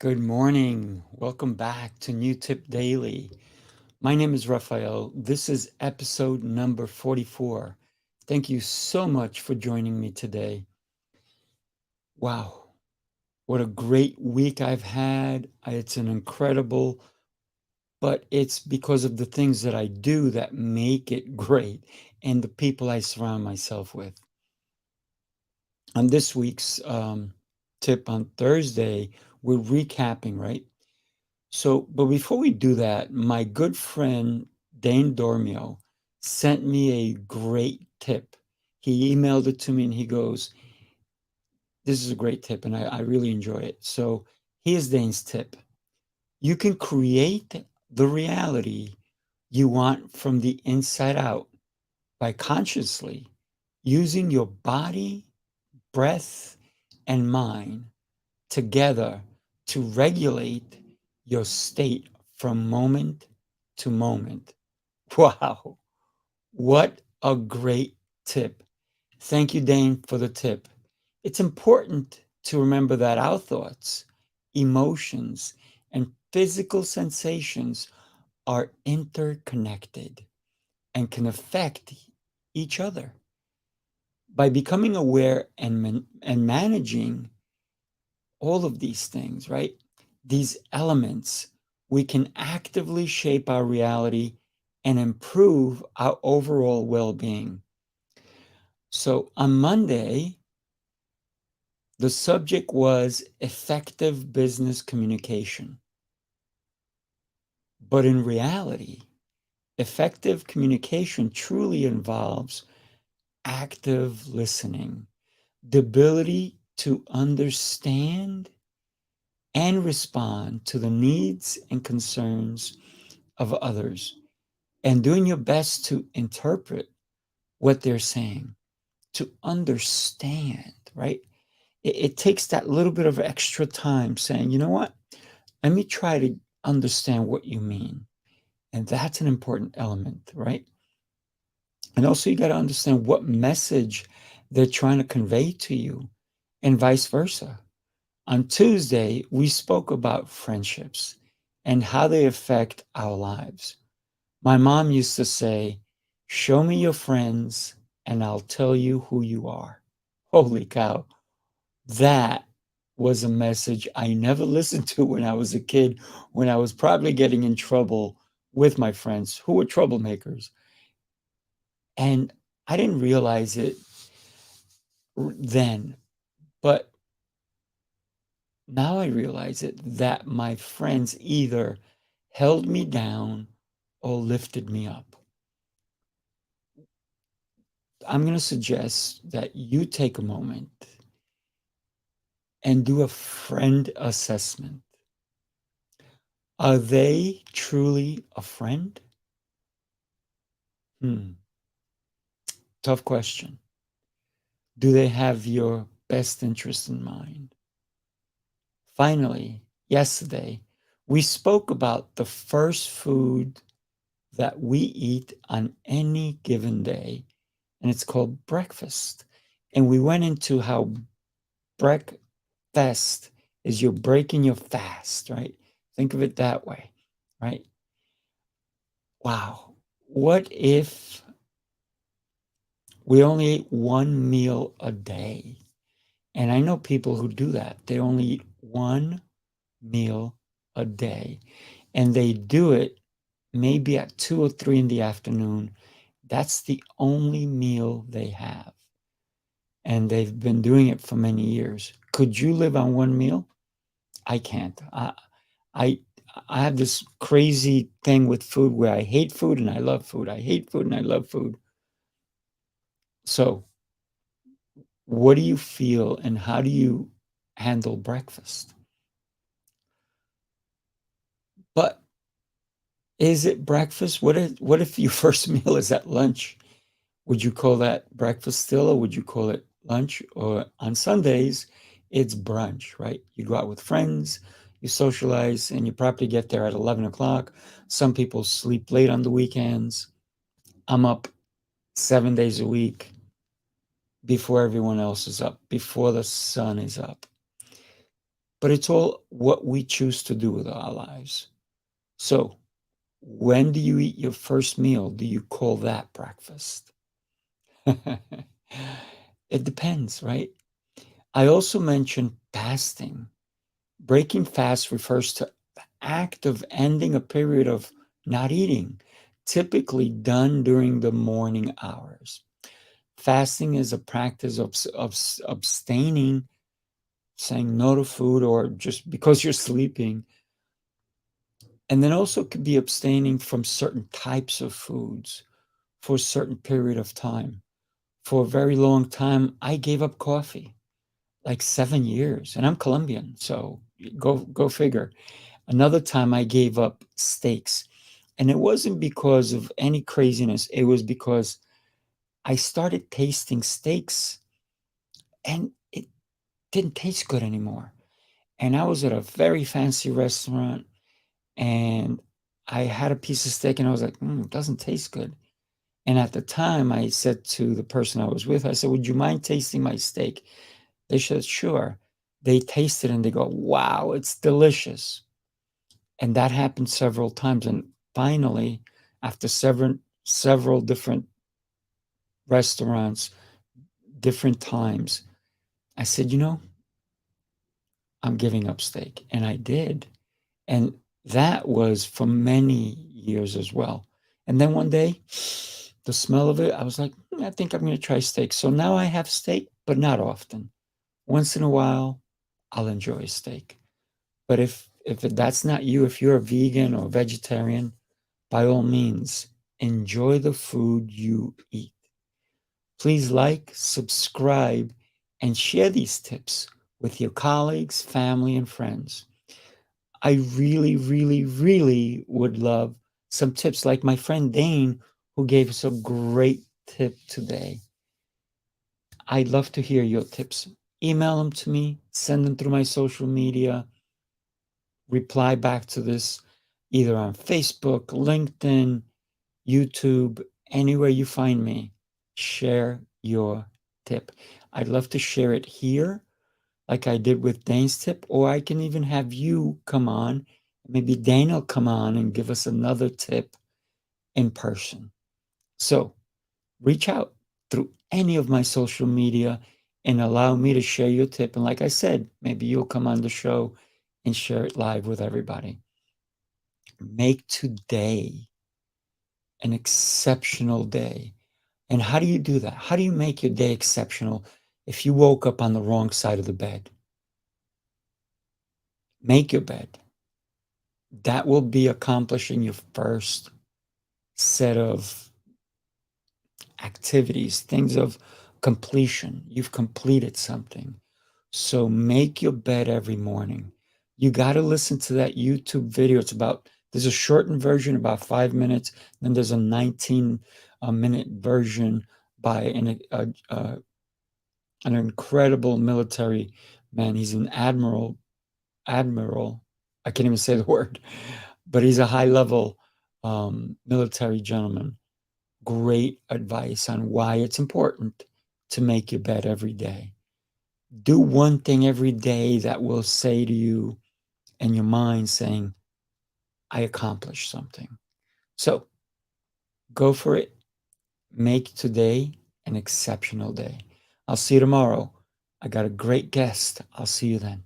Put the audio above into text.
Good morning. Welcome back to New Tip Daily. My name is Rafael. This is episode number 44. Thank you so much for joining me today. Wow, what a great week I've had. It's an incredible, but it's because of the things that I do that make it great and the people I surround myself with. On this week's tip on Thursday, we're recapping, right? So, but before we do that, my good friend Dane Dormio sent me a great tip. He emailed it to me and he goes, "This is a great tip," and I really enjoy it. So, here's Dane's tip. You can create the reality you want from the inside out by consciously using your body, breath, and mind together to regulate your state from moment to moment. Wow, what a great tip. Thank you, Dane, for the tip. It's important to remember that our thoughts, emotions, and physical sensations are interconnected and can affect each other. By becoming aware and managing all of these things, right? These elements, we can actively shape our reality and improve our overall well being. So on Monday, the subject was effective business communication. But in reality, effective communication truly involves active listening, the ability to understand and respond to the needs and concerns of others, and doing your best to interpret what they're saying, to understand, right? It takes that little bit of extra time saying, you know what? Let me try to understand what you mean. And that's an important element, right? And also, you got to understand what message they're trying to convey to you, and vice versa. On Tuesday, we spoke about friendships and how they affect our lives. My mom used to say, "Show me your friends and I'll tell you who you are." Holy cow. That was a message I never listened to when I was a kid, when I was probably getting in trouble with my friends who were troublemakers. And I didn't realize it then, but now I realize it that my friends either held me down or lifted me up. I'm going to suggest that you take a moment and do a friend assessment. Are they truly a friend? Hmm, tough question. Do they have your best interest in mind? Finally, yesterday, we spoke about the first food that we eat on any given day, and it's called breakfast. And we went into how breakfast is you're breaking your fast, right? Think of it that way, right? Wow. What if we only ate one meal a day? And I know people who do that. They only eat one meal a day, and they do it maybe at 2 or 3 in the afternoon. That's the only meal they have. And they've been doing it for many years. Could you live on one meal? I can't. I I have this crazy thing with food where I hate food and I love food. I hate food and I love food. So, what do you feel and how do you handle breakfast? But is it breakfast? What if your first meal is at lunch? Would you call that breakfast still, or would you call it lunch? Or on Sundays, it's brunch, right? You go out with friends, you socialize, and you probably get there at 11 o'clock. Some people sleep late on the weekends. I'm up 7 days a week before everyone else is up, before the sun is up. but it's all what we choose to do with our lives. So, when do you eat your first meal? Do you call that breakfast? It depends, right? I also mentioned fasting. Breaking fast refers to the act of ending a period of not eating, typically done during the morning hours. Fasting is a practice of abstaining, saying no to food, or just because you're sleeping. And then also could be abstaining from certain types of foods for a certain period of time. For a very long time, I gave up coffee, like 7 years, and I'm Colombian, so go figure. Another time I gave up steaks, and it wasn't because of any craziness. It was because I started tasting steaks and it didn't taste good anymore. And I was at a very fancy restaurant and I had a piece of steak and I was like, it doesn't taste good. And at the time, I said to the person I was with, I said, would you mind tasting my steak? They said, sure. They tasted and they go, wow, it's delicious. And that happened several times. And finally, after several different restaurants, different times, I said, I'm giving up steak. And I did. And that was for many years as well. And then one day, the smell of it, I was like, I think I'm going to try steak. So now I have steak, but not often. Once in a while, I'll enjoy a steak. But if that's not you, if you're a vegan or vegetarian, by all means, enjoy the food you eat. Please like, subscribe, and share these tips with your colleagues, family, and friends. I really, really, really would love some tips like my friend Dane, who gave us a great tip today. I'd love to hear your tips. Email them to me, send them through my social media, reply back to this either on Facebook, LinkedIn, YouTube, anywhere you find me. Share your tip. I'd love to share it here, like I did with Dane's tip, or I can even have you come on. Maybe Dane will come on and give us another tip in person. So reach out through any of my social media and allow me to share your tip. And like I said, maybe you'll come on the show and share it live with everybody. Make today an exceptional day. And how do you do that? How do you make your day exceptional if you woke up on the wrong side of the bed? Make your bed. That will be accomplishing your first set of activities, things of completion. You've completed something. So make your bed every morning. You got to listen to that YouTube video. There's a shortened version, about 5 minutes. Then there's a 19-minute version by an incredible military man. He's an admiral. I can't even say the word, but he's a high level military gentleman. Great advice on why it's important to make your bed every day. Do one thing every day that will say to you in your mind saying, I accomplished something. So go for it. Make today an exceptional day. I'll see you tomorrow. I got a great guest. I'll see you then.